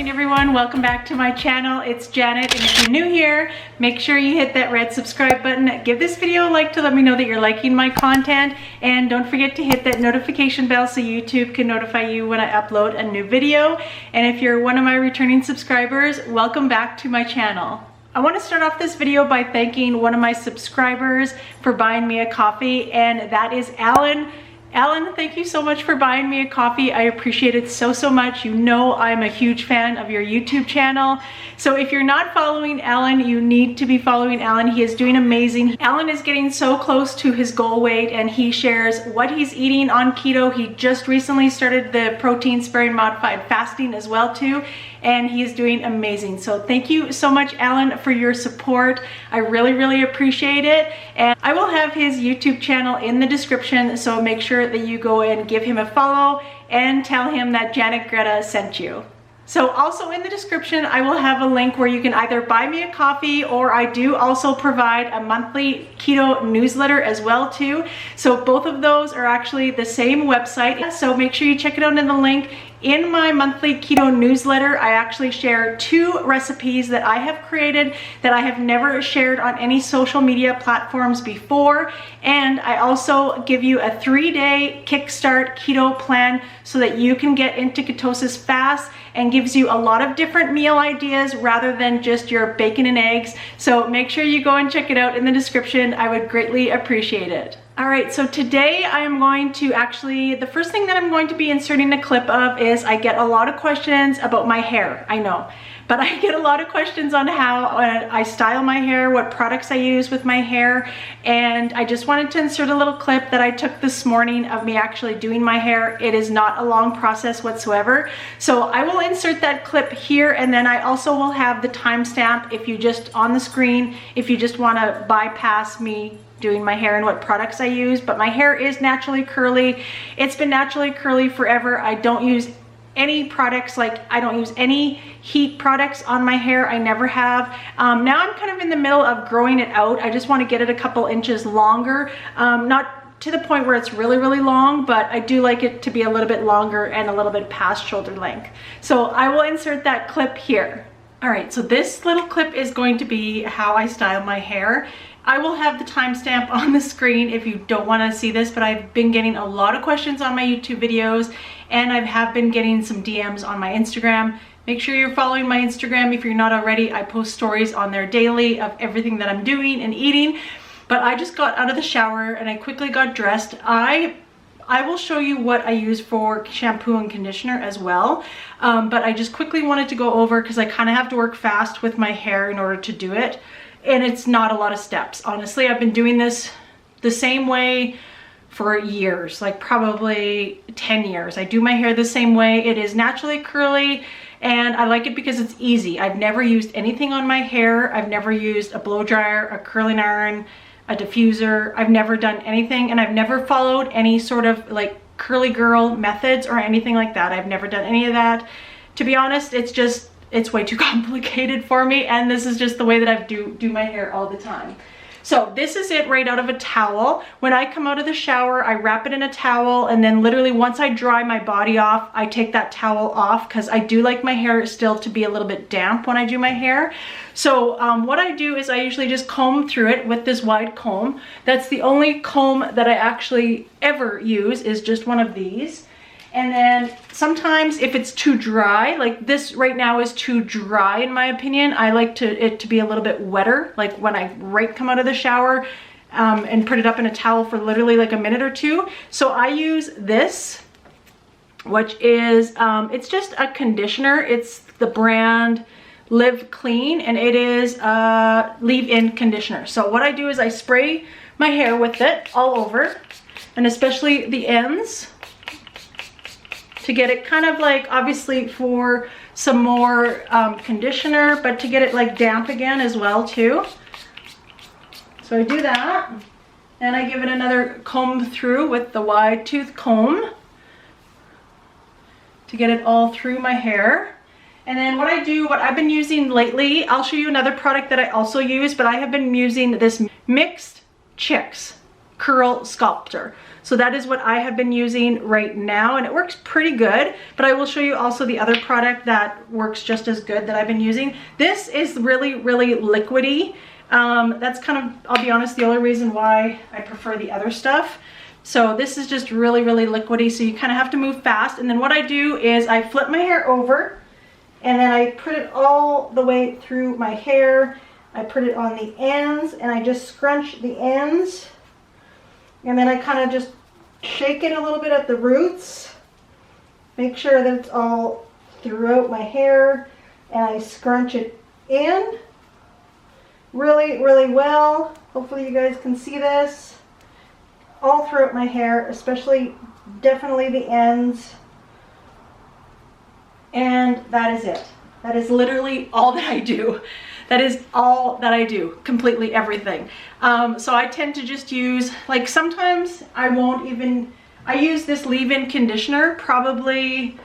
morning everyone, welcome back to my channel. It's Janet, and if you're new here, make sure you hit that red subscribe button. Give this video a like to let me know that you're liking my content, and don't forget to hit that notification bell so YouTube can notify you when I upload a new video. And if you're one of my returning subscribers, welcome back to my channel. I want to start off this video by thanking one of my subscribers for buying me a coffee, and that is Alan. Alan, thank you so much for buying me a coffee. I appreciate it so much. You know I'm a huge fan of your YouTube channel. So if you're not following Alan, you need to be following Alan. He is doing amazing. Alan is getting so close to his goal weight, and he shares what he's eating on keto. He just recently started the protein sparing modified fasting as well too, and he is doing amazing. So thank you so much, Alan, for your support. I really appreciate it. And I will have his YouTube channel in the description, so make sure that you go and give him a follow and tell him that Janet Greta sent you. So also in the description, I will have a link where you can either buy me a coffee, or I do also provide a monthly keto newsletter as well too. So both of those are actually the same website. So make sure you check it out in the link. In my monthly keto newsletter, I actually share 2 recipes that I have created that I have never shared on any social media platforms before. And I also give you a 3-day kickstart keto plan so that you can get into ketosis fast, and gives you a lot of different meal ideas rather than just your bacon and eggs. So make sure you go and check it out in the description. I would greatly appreciate it. All right, so today I am going to the first thing that I'm going to be inserting a clip of is, I get a lot of questions about my hair, I know. But I get a lot of questions on how I style my hair, what products I use with my hair, and I just wanted to insert a little clip that I took this morning of me actually doing my hair. It is not a long process whatsoever. So I will insert that clip here, and then I also will have the timestamp if you just on the screen, if you just want to bypass me doing my hair and what products I use. But my hair is naturally curly. It's been naturally curly forever. I don't use any products, like I don't use any heat products on my hair. I never have. Now I'm kind of in the middle of growing it out. I just want to get it a couple inches longer. Not to the point where it's really long, but I do like it to be a little bit longer and a little bit past shoulder length. So I will insert that clip here. All right, so this little clip is going to be how I style my hair. I will have the timestamp on the screen if you don't want to see this, but I've been getting a lot of questions on my YouTube videos, and I have been getting some DMs on my Instagram. Make sure you're following my Instagram if you're not already. I post stories on there daily of everything that I'm doing and eating. But I just got out of the shower and I quickly got dressed. I will show you what I use for shampoo and conditioner as well. But I just quickly wanted to go over, because I kind of have to work fast with my hair in order to do it. And it's not a lot of steps. Honestly, I've been doing this the same way for years, like probably 10 years. I do my hair the same way. It is naturally curly, and I like it because it's easy. I've never used anything on my hair. I've never used a blow dryer, a curling iron, a diffuser. I've never done anything, and I've never followed any sort of like curly girl methods or anything like that. I've never done any of that. To be honest, it's way too complicated for me, and this is just the way that I do my hair all the time. So this is it right out of a towel. When I come out of the shower, I wrap it in a towel, and then literally once I dry my body off, I take that towel off, because I do like my hair still to be a little bit damp when I do my hair. So what I do is I usually just comb through it with this wide comb. That's the only comb that I actually ever use, is just one of these. And then sometimes if it's too dry, like this right now is too dry in my opinion, I like it to be a little bit wetter, like when I come out of the shower, and put it up in a towel for literally like a minute or 2. So I use this, which is, it's just a conditioner. It's the brand Live Clean, and it is a leave-in conditioner. So what I do is I spray my hair with it all over, and especially the ends, to get it kind of like, obviously for some more conditioner, but to get it like damp again as well too. So I do that, and I give it another comb through with the wide tooth comb to get it all through my hair. And then what I've been using lately, I'll show you another product that I also use, but I have been using this Mixed Chicks Curl Sculptor. So that is what I have been using right now, and it works pretty good, but I will show you also the other product that works just as good that I've been using. This is really, really liquidy. That's kind of, I'll be honest, the only reason why I prefer the other stuff. So this is just really, really liquidy, so you kind of have to move fast. And then what I do is I flip my hair over, and then I put it all the way through my hair. I put it on the ends, and I just scrunch the ends. And then I kind of just shake it a little bit at the roots. Make sure that it's all throughout my hair. And I scrunch it in really, really well. Hopefully you guys can see this. All throughout my hair, especially definitely the ends. And that is it. That is literally all that I do. That is all that I do, completely everything. So I tend to just use, like sometimes I use this leave-in conditioner probably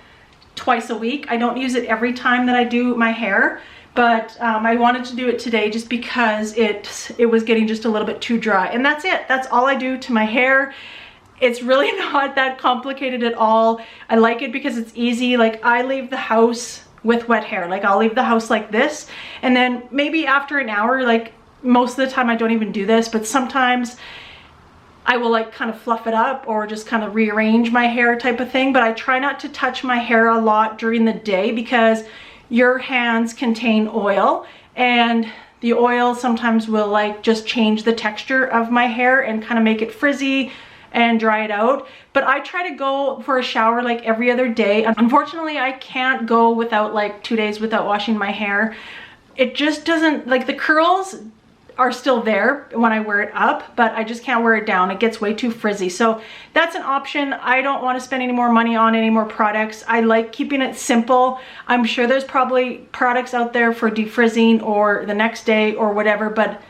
twice a week. I don't use it every time that I do my hair, but I wanted to do it today just because it was getting just a little bit too dry. And that's it, that's all I do to my hair. It's really not that complicated at all. I like it because it's easy. Like I leave the house with wet hair. Like I'll leave the house like this, and then maybe after an hour, like most of the time I don't even do this, but sometimes I will like kind of fluff it up or just kind of rearrange my hair type of thing. But I try not to touch my hair a lot during the day because your hands contain oil, and the oil sometimes will like just change the texture of my hair and kind of make it frizzy and dry it out. But I try to go for a shower like every other day. Unfortunately, I can't go without like 2 days without washing my hair. It just doesn't, like the curls are still there when I wear it up, but I just can't wear it down. It gets way too frizzy. So that's an option. I don't want to spend any more money on any more products. I like keeping it simple. I'm sure there's probably products out there for defrizzing or the next day or whatever, but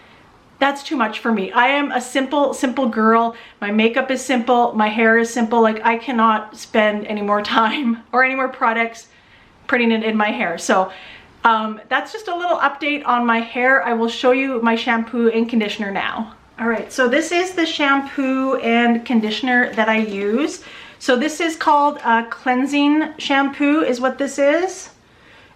that's too much for me. I am a simple girl. My makeup is simple. My hair is simple. Like I cannot spend any more time or any more products putting it in my hair. So that's just a little update on my hair. I will show you my shampoo and conditioner now. All right, so this is the shampoo and conditioner that I use. So this is called cleansing shampoo is what this is.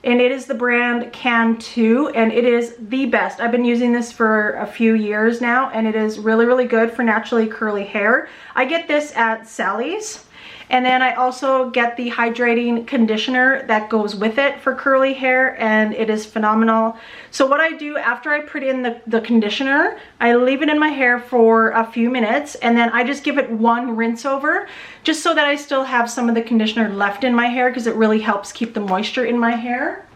And it is the brand Can2, and it is the best. I've been using this for a few years now, and it is really, really good for naturally curly hair. I get this at Sally's. And then I also get the hydrating conditioner that goes with it for curly hair, and it is phenomenal. So what I do after I put in the conditioner, I leave it in my hair for a few minutes, and then I just give it one rinse over, just so that I still have some of the conditioner left in my hair, because it really helps keep the moisture in my hair.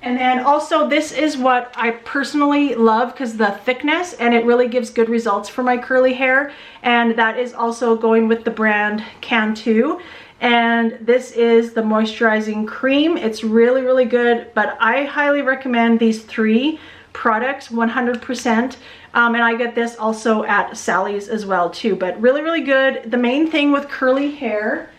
And then also this is what I personally love because the thickness, and it really gives good results for my curly hair. And that is also going with the brand Can2. And this is the moisturizing cream. It's really, really good, but I highly recommend these 3 products 100%. And I get this also at Sally's as well too, but really, really good. The main thing with curly hair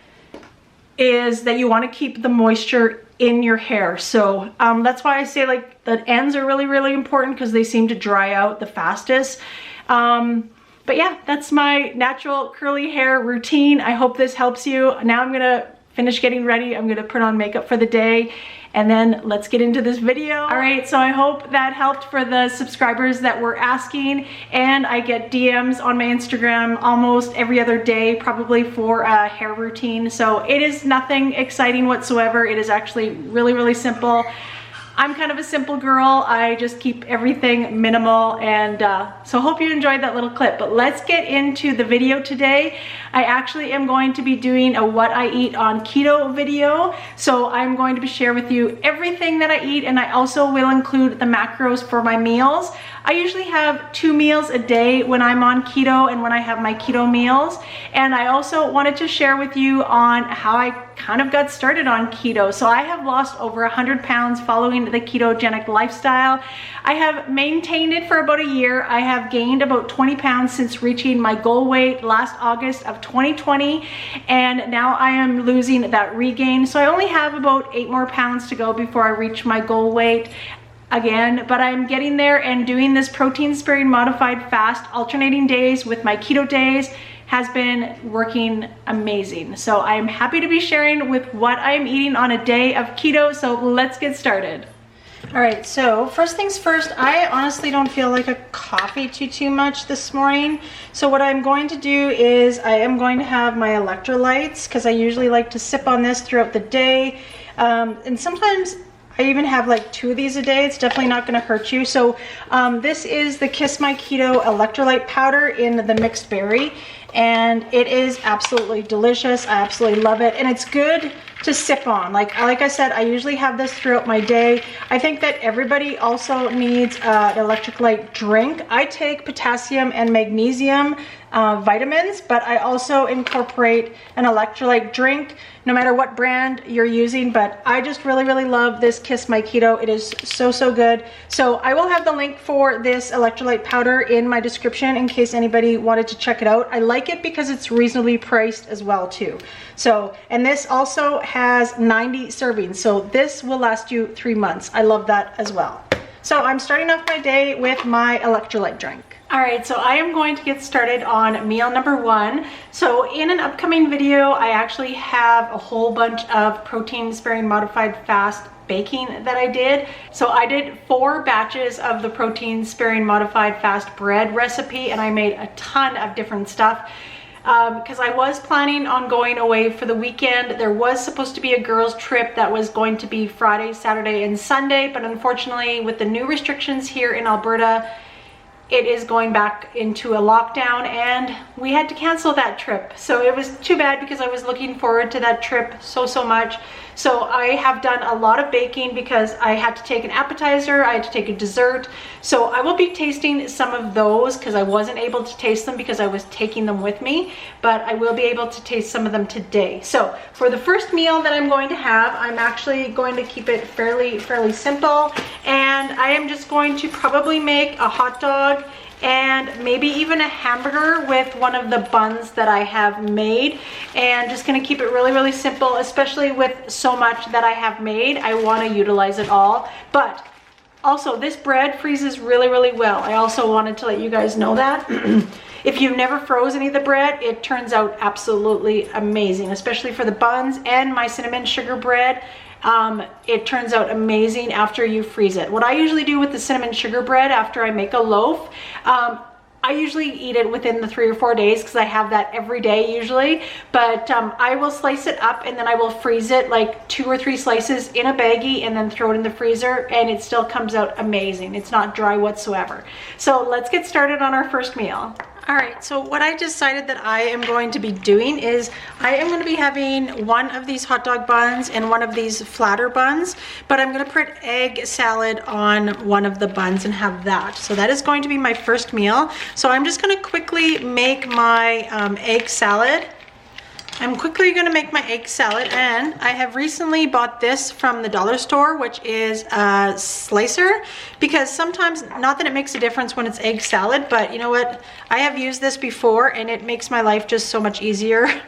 is that you want to keep the moisture in your hair. So that's why I say like the ends are really, really important because they seem to dry out the fastest. But yeah, that's my natural curly hair routine. I hope this helps you. Now I'm gonna finish getting ready. I'm gonna put on makeup for the day, and then let's get into this video. All right, so I hope that helped for the subscribers that were asking, and I get DMs on my Instagram almost every other day, probably for a hair routine. So it is nothing exciting whatsoever. It is actually really, really simple. I'm kind of a simple girl. I just keep everything minimal, and so hope you enjoyed that little clip. But let's get into the video today. I actually am going to be doing a what I eat on keto video. So I'm going to share with you everything that I eat, and I also will include the macros for my meals. I usually have 2 meals a day when I'm on keto and when I have my keto meals. And I also wanted to share with you on how I kind of got started on keto. So I have lost over 100 pounds following the ketogenic lifestyle. I have maintained it for about a year. I have gained about 20 pounds since reaching my goal weight last August of 2020. And now I am losing that regain. So I only have about 8 more pounds to go before I reach my goal weight. again, but I'm getting there, and doing this protein sparing modified fast alternating days with my keto days has been working amazing. So I'm happy to be sharing with what I'm eating on a day of keto. So let's get started. All right, so first things first, I honestly don't feel like a coffee too much this morning. So what I'm going to do is I am going to have my electrolytes, because I usually like to sip on this throughout the day. And sometimes I even have like 2 of these a day. It's definitely not going to hurt you. So this is the Kiss My Keto electrolyte powder in the mixed berry, and it is absolutely delicious. I absolutely love it, and it's good to sip on. Like I said, I usually have this throughout my day. I think that everybody also needs an electrolyte drink. I take potassium and magnesium vitamins, but I also incorporate an electrolyte drink, no matter what brand you're using. But I just really love this Kiss My Keto. It is so good. So I will have the link for this electrolyte powder in my description in case anybody wanted to check it out. I like it because it's reasonably priced as well too. So, and this also has 90 servings, so this will last you 3 months. I love that as well. So I'm starting off my day with my electrolyte drink. All right, so I am going to get started on meal number 1. So in an upcoming video, I actually have a whole bunch of protein sparing modified fast baking that I did. So I did 4 batches of the protein sparing modified fast bread recipe, and I made a ton of different stuff. Because I was planning on going away for the weekend. There was supposed to be a girls trip that was going to be Friday, Saturday, and Sunday, but unfortunately with the new restrictions here in Alberta, it is going back into a lockdown, and we had to cancel that trip. So it was too bad, because I was looking forward to that trip so much. So I have done a lot of baking because I had to take an appetizer, I had to take a dessert. So I will be tasting some of those, because I wasn't able to taste them because I was taking them with me, but I will be able to taste some of them today. So for the first meal that I'm going to have, I'm actually going to keep it fairly simple, and I am just going to probably make a hot dog and maybe even a hamburger with one of the buns that I have made, and just gonna keep it really simple, especially with so much that I have made. I want to utilize it all. But also, this bread freezes really well. I also wanted to let you guys know that. If you've never froze any of the bread, it turns out absolutely amazing, especially for the buns and my cinnamon sugar bread. It turns out amazing after you freeze it. What I usually do with the cinnamon sugar bread after I make a loaf, I usually eat it within the 3 or 4 days, because I have that every day usually. But I will slice it up, and then I will freeze it like 2 or 3 slices in a baggie, and then throw it in the freezer, and it still comes out amazing. It's not dry whatsoever. So let's get started on our first meal. All right, so what I decided that I am going to be doing is I am going to be having one of these hot dog buns and one of these flatter buns, but I'm going to put egg salad on one of the buns and have that. So that is going to be my first meal. So I'm just going to quickly make my egg salad. I'm quickly going to make my egg salad, and I have recently bought this from the dollar store, which is a slicer, because sometimes, not that it makes a difference when it's egg salad, but you know what, I have used this before and it makes my life just so much easier.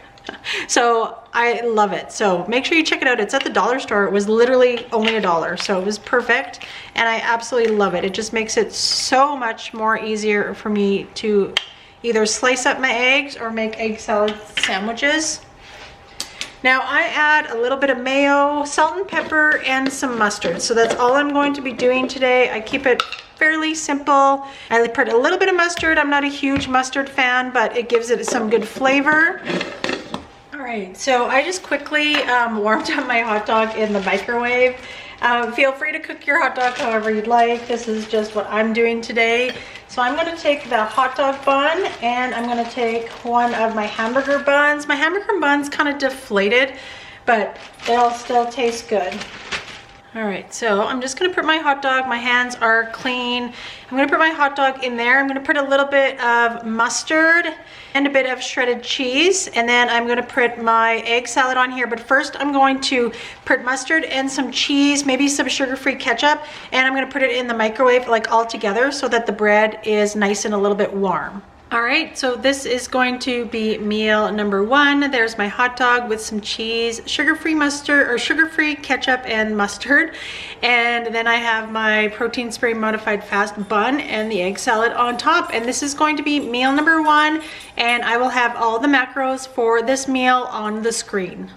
So I love it. So make sure you check it out. It's at the dollar store. It was literally only $1, so it was perfect, and I absolutely love it. It just makes it so much more easier for me to either slice up my eggs or make egg salad sandwiches. Now I add a little bit of mayo, salt and pepper, and some mustard. So that's all I'm going to be doing today. I keep it fairly simple. I put a little bit of mustard. I'm not a huge mustard fan, but it gives it some good flavor. All right, so I just quickly warmed up my hot dog in the microwave. Feel free to cook your hot dog however you'd like. This is just what I'm doing today. So I'm going to take the hot dog bun, and I'm going to take one of my hamburger buns. My hamburger bun's kind of deflated, but they'll still taste good. All right, so I'm just gonna put my hot dog, my hands are clean. I'm gonna put my hot dog in there. I'm gonna put a little bit of mustard and a bit of shredded cheese, and then I'm gonna put my egg salad on here. But first I'm going to put mustard and some cheese, maybe some sugar-free ketchup, and I'm gonna put it in the microwave like all together so that the bread is nice and a little bit warm. All right, so this is going to be meal number 1. There's my hot dog with some cheese, sugar-free mustard or sugar-free ketchup and mustard. And then I have my protein spray modified fast bun and the egg salad on top. And this is going to be meal number 1. And I will have all the macros for this meal on the screen.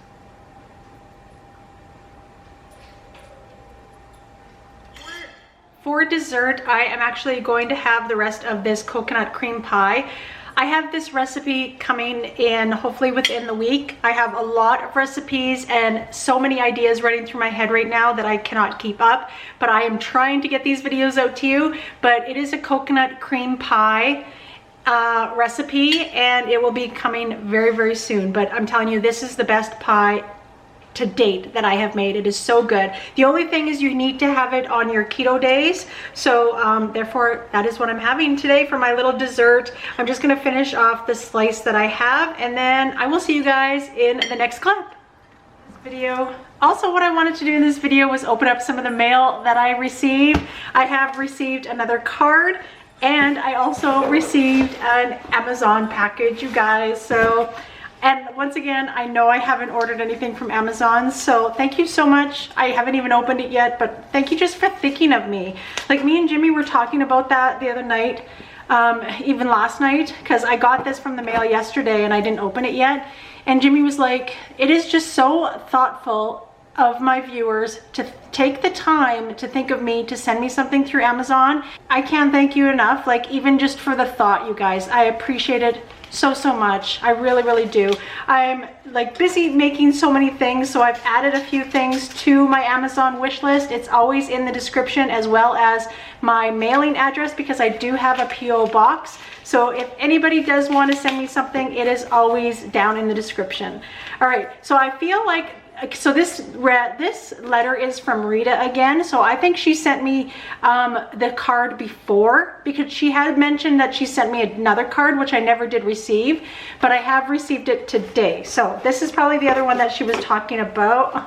For dessert, I am actually going to have the rest of this coconut cream pie. I have this recipe coming in hopefully within the week. I have a lot of recipes and so many ideas running through my head right now that I cannot keep up, but I am trying to get these videos out to you. But it is a coconut cream pie recipe, and it will be coming very, very soon. But I'm telling you, this is the best pie to date that I have made. It is so good. The only thing is you need to have it on your keto days. So therefore, that is what I'm having today for my little dessert. I'm just gonna finish off the slice that I have, and then I will see you guys in the next clip. Video. Also, what I wanted to do in this video was open up some of the mail that I received. I have received another card, and I also received an Amazon package, you guys. So, and once again, I know I haven't ordered anything from Amazon, so thank you so much. I haven't even opened it yet, but thank you just for thinking of me. Like, me and Jimmy were talking about that the other night, even last night, because I got this from the mail yesterday and I didn't open it yet. And Jimmy was like, it is just so thoughtful of my viewers to take the time to think of me to send me something through Amazon. I can't thank you enough, like even just for the thought, you guys. I appreciate it so much. I really, really do. I'm like busy making so many things, so I've added a few things to my Amazon wish list. It's always in the description, as well as my mailing address, because I do have a PO box. So if anybody does want to send me something, it is always down in the description. All right, so I feel like, so this letter is from Rita again. So I think she sent me the card before, because she had mentioned that she sent me another card, which I never did receive, but I have received it today. So this is probably the other one that she was talking about.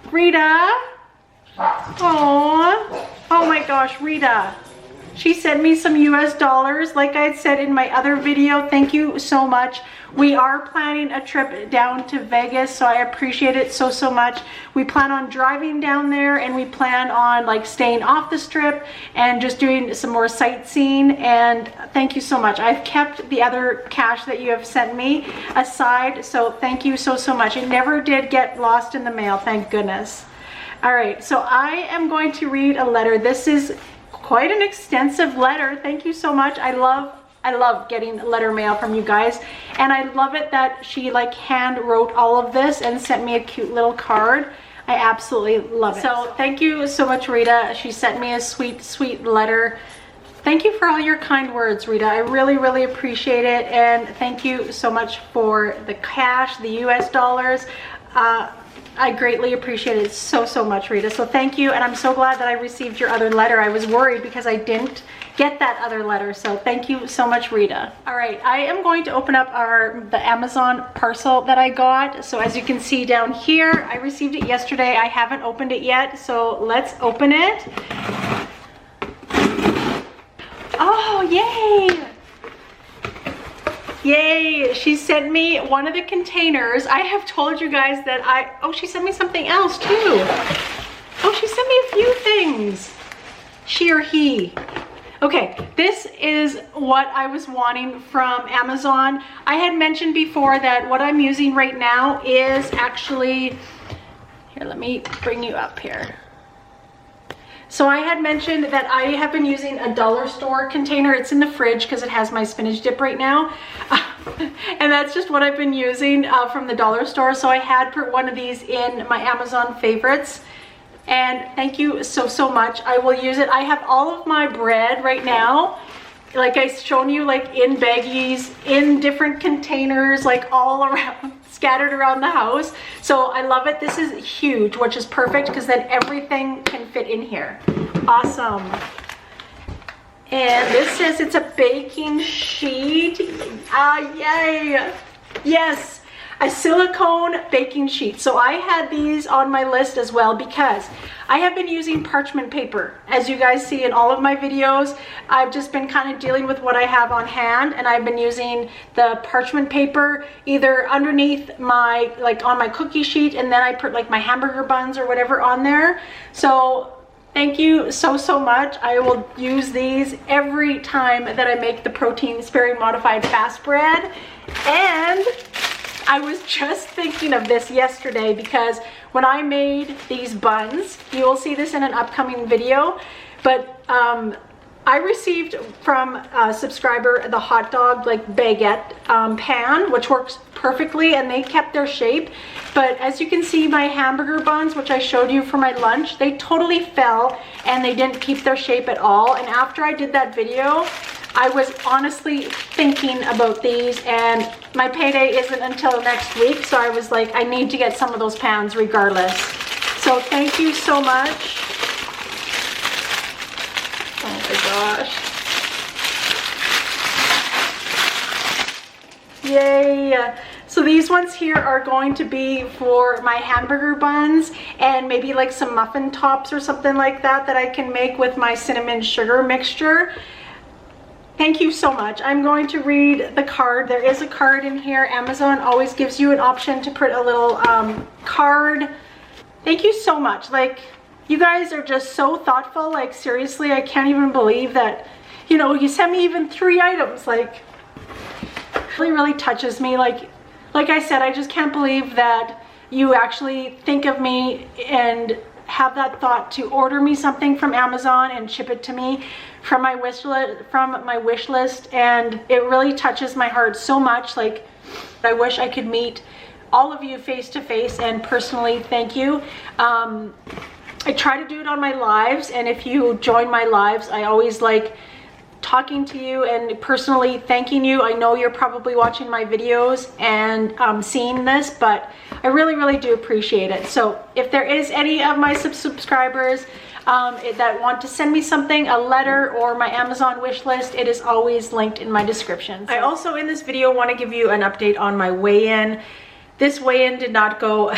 Rita. Oh my gosh, Rita. She sent me some US dollars, like I had said in my other video. Thank you so much. We are planning a trip down to Vegas, so I appreciate it so much. We plan on driving down there, and we plan on like staying off the strip and just doing some more sightseeing. And thank you so much. I've kept the other cash that you have sent me aside, so thank you so much. It never did get lost in the mail, thank goodness. All right, so I am going to read a letter. This is quite an extensive letter. Thank you so much. I love getting letter mail from you guys, and I love it that she like hand wrote all of this and sent me a cute little card. I absolutely love it. So thank you so much, Rita. She sent me a sweet letter. Thank you for all your kind words, Rita. I really appreciate it, and thank you so much for the cash, the US dollars. I greatly appreciate it so much, Rita. So thank you, and I'm so glad that I received your other letter. I was worried because I didn't get that other letter, so thank you so much, Rita. All right, I am going to open up the Amazon parcel that I got. So as you can see down here, I received it yesterday. I haven't opened it yet, so let's open it. Oh, yay! Yay, she sent me one of the containers. I have told you guys that oh, she sent me something else too. Oh, she sent me a few things. She or he. Okay, this is what I was wanting from Amazon. I had mentioned before that what I'm using right now is actually, here, let me bring you up here. So I had mentioned that I have been using a dollar store container. It's in the fridge because it has my spinach dip right now. And that's just what I've been using from the dollar store. So I had put one of these in my Amazon favorites. And thank you so much. I will use it. I have all of my bread right now, like I've shown you, like in baggies, in different containers, like all around, scattered around the house. So I love it. This is huge, which is perfect because then everything can fit in here. Awesome. And this says it's a baking sheet. Yay. Yes. a silicone baking sheet. So I had these on my list as well because I have been using parchment paper. As you guys see in all of my videos, I've just been kind of dealing with what I have on hand, and I've been using the parchment paper either underneath my, like on my cookie sheet, and then I put like my hamburger buns or whatever on there. So thank you so much. I will use these every time that I make the protein sparing modified fast bread. And I was just thinking of this yesterday because when I made these buns, you will see this in an upcoming video, but I received from a subscriber the hot dog like baguette pan, which works perfectly, and they kept their shape. But as you can see, my hamburger buns, which I showed you for my lunch, they totally fell and they didn't keep their shape at all. And after I did that video, I was honestly thinking about these, and my payday isn't until next week, so I was like, I need to get some of those pans regardless. So thank you so much. Oh my gosh. Yay. So these ones here are going to be for my hamburger buns and maybe like some muffin tops or something like that that I can make with my cinnamon sugar mixture. Thank you so much. I'm going to read the card. There is a card in here. Amazon always gives you an option to put a little card. Thank you so much. Like, you guys are just so thoughtful. Like, seriously, I can't even believe that, you know, you sent me even 3 items. Like, really touches me. Like I said, I just can't believe that you actually think of me and have that thought to order me something from Amazon and ship it to me from my wish list, and it really touches my heart so much. Like, I wish I could meet all of you face to face and personally thank you. I try to do it on my lives, and if you join my lives, I always like talking to you and personally thanking you. I know you're probably watching my videos and seeing this, but I really do appreciate it. So if there is any of my subscribers that want to send me something, a letter or my Amazon wish list, it is always linked in my description. I also in this video want to give you an update on my weigh-in. This weigh-in did not go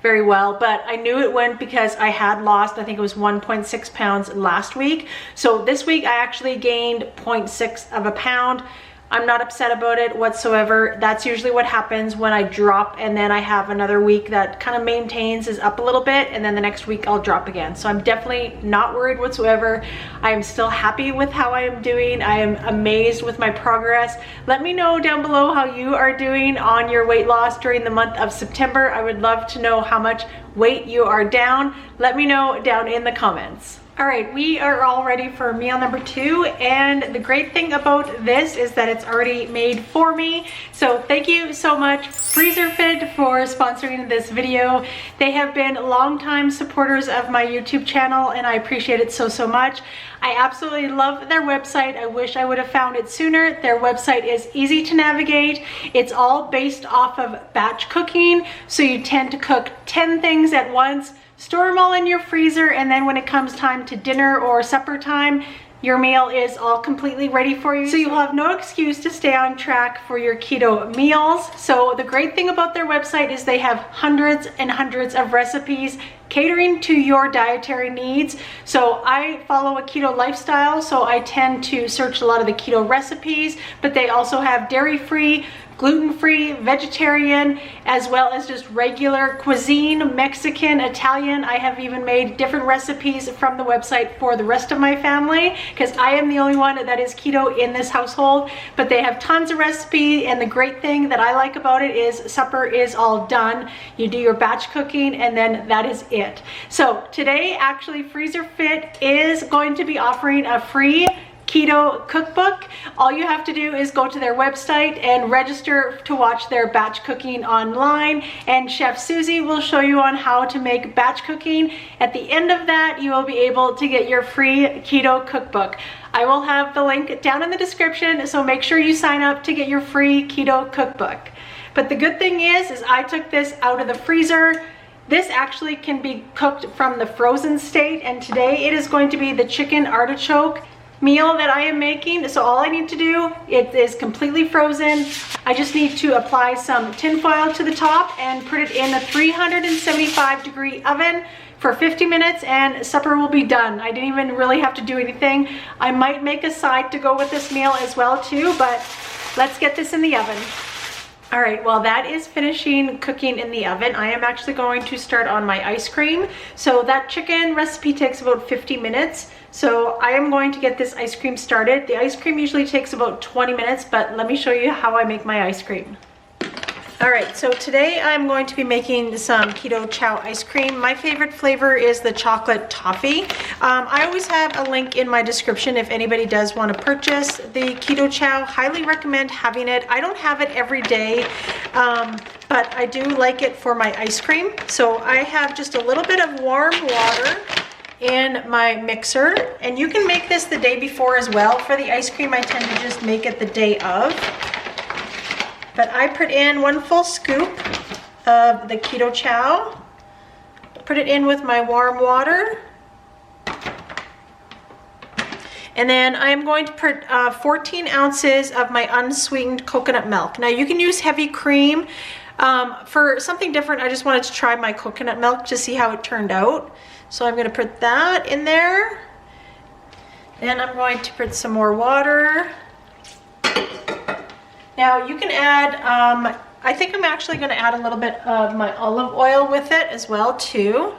very well, but I knew it went because I had lost, I think it was 1.6 pounds last week. So this week I actually gained 0.6 of a pound. I'm not upset about it whatsoever. That's usually what happens when I drop, and then I have another week that kind of maintains, is up a little bit, and then the next week I'll drop again. So I'm definitely not worried whatsoever. I am still happy with how I am doing. I am amazed with my progress. Let me know down below how you are doing on your weight loss during the month of September. I would love to know how much weight you are down. Let me know down in the comments. All right, we are all ready for meal number 2, and the great thing about this is that it's already made for me. So thank you so much, FreezerFit, for sponsoring this video. They have been longtime supporters of my YouTube channel, and I appreciate it so much. I absolutely love their website. I wish I would have found it sooner. Their website is easy to navigate. It's all based off of batch cooking, so you tend to cook 10 things at once, store them all in your freezer, and then when it comes time to dinner or supper time, your meal is all completely ready for you. So you'll have no excuse to stay on track for your keto meals. So the great thing about their website is they have hundreds and hundreds of recipes catering to your dietary needs. So I follow a keto lifestyle, so I tend to search a lot of the keto recipes, but they also have dairy-free, gluten-free, vegetarian, as well as just regular cuisine, Mexican, Italian. I have even made different recipes from the website for the rest of my family, because I am the only one that is keto in this household, but they have tons of recipes, and the great thing that I like about it is supper is all done. You do your batch cooking, and then that is it. So today, actually, FreezerFit is going to be offering a free keto cookbook. All you have to do is go to their website and register to watch their batch cooking online, and Chef Susie will show you on how to make batch cooking. At the end of that, you will be able to get your free keto cookbook. I will have the link down in the description, so make sure you sign up to get your free keto cookbook. But the good thing is I took this out of the freezer. This actually can be cooked from the frozen state, and today it is going to be the chicken artichoke meal that I am making. So all I need to do, it is completely frozen. I just need to apply some tin foil to the top and put it in a 375-degree oven for 50 minutes and supper will be done. I didn't even really have to do anything. I might make a side to go with this meal as well too, but let's get this in the oven. All right, well that is finishing cooking in the oven. I am actually going to start on my ice cream. So that chicken recipe takes about 50 minutes. So I am going to get this ice cream started. The ice cream usually takes about 20 minutes, but let me show you how I make my ice cream. All right, so today I'm going to be making some keto chow ice cream. My favorite flavor is the chocolate toffee. I always have a link in my description if anybody does want to purchase the keto chow. Highly recommend having it. I don't have it every day, but I do like it for my ice cream. So I have just a little bit of warm water in my mixer, and you can make this the day before as well. For the ice cream, I tend to just make it the day of. But I put in 1 full scoop of the keto chow, put it in with my warm water, and then I am going to put 14 ounces of my unsweetened coconut milk. Now you can use heavy cream. For something different, I just wanted to try my coconut milk to see how it turned out. So I'm going to put that in there. Then I'm going to put some more water. Now you can add, I think I'm actually going to add a little bit of my olive oil with it as well too.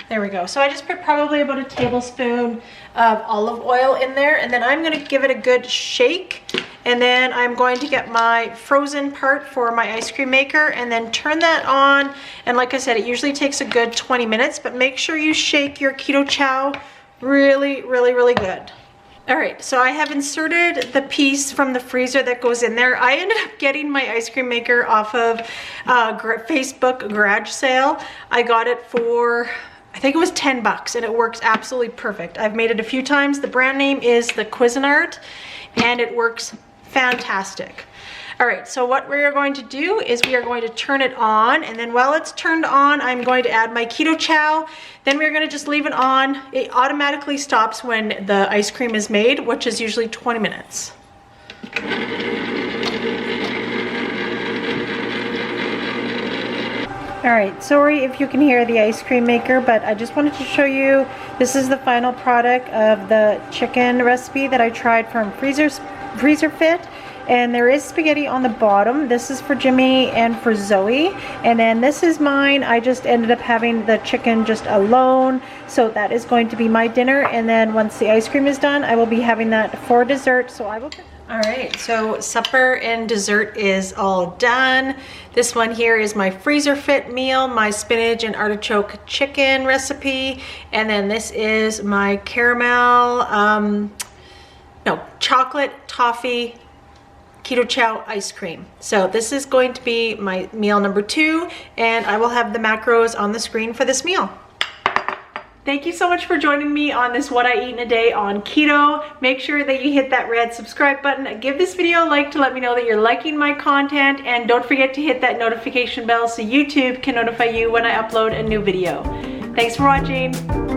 There we go. So I just put probably about a tablespoon of olive oil in there, and then I'm going to give it a good shake, and then I'm going to get my frozen part for my ice cream maker and then turn that on. And like I said, it usually takes a good 20 minutes, but make sure you shake your keto chow really, really, really good. All right, so I have inserted the piece from the freezer that goes in there. I ended up getting my ice cream maker off of Facebook garage sale. I got it for, I think it was 10 bucks, and it works absolutely perfect. I've made it a few times. The brand name is the Cuisinart, and it works fantastic. All right, so what we are going to do is we are going to turn it on, and then while it's turned on, I'm going to add my keto chow. Then we're gonna just leave it on. It automatically stops when the ice cream is made, which is usually 20 minutes. All right, sorry if you can hear the ice cream maker, but I just wanted to show you, this is the final product of the chicken recipe that I tried from FreezerFit. And there is spaghetti on the bottom. This is for Jimmy and for Zoe. And then this is mine. I just ended up having the chicken just alone. So that is going to be my dinner. And then once the ice cream is done, I will be having that for dessert. So I will... All right, so supper and dessert is all done. This one here is my FreezerFit meal, my spinach and artichoke chicken recipe. And then this is my caramel, chocolate toffee keto chow ice cream. So this is going to be my meal number 2, and I will have the macros on the screen for this meal. Thank you so much for joining me on this What I Eat in a Day on Keto. Make sure that you hit that red subscribe button. Give this video a like to let me know that you're liking my content, and don't forget to hit that notification bell so YouTube can notify you when I upload a new video. Thanks for watching.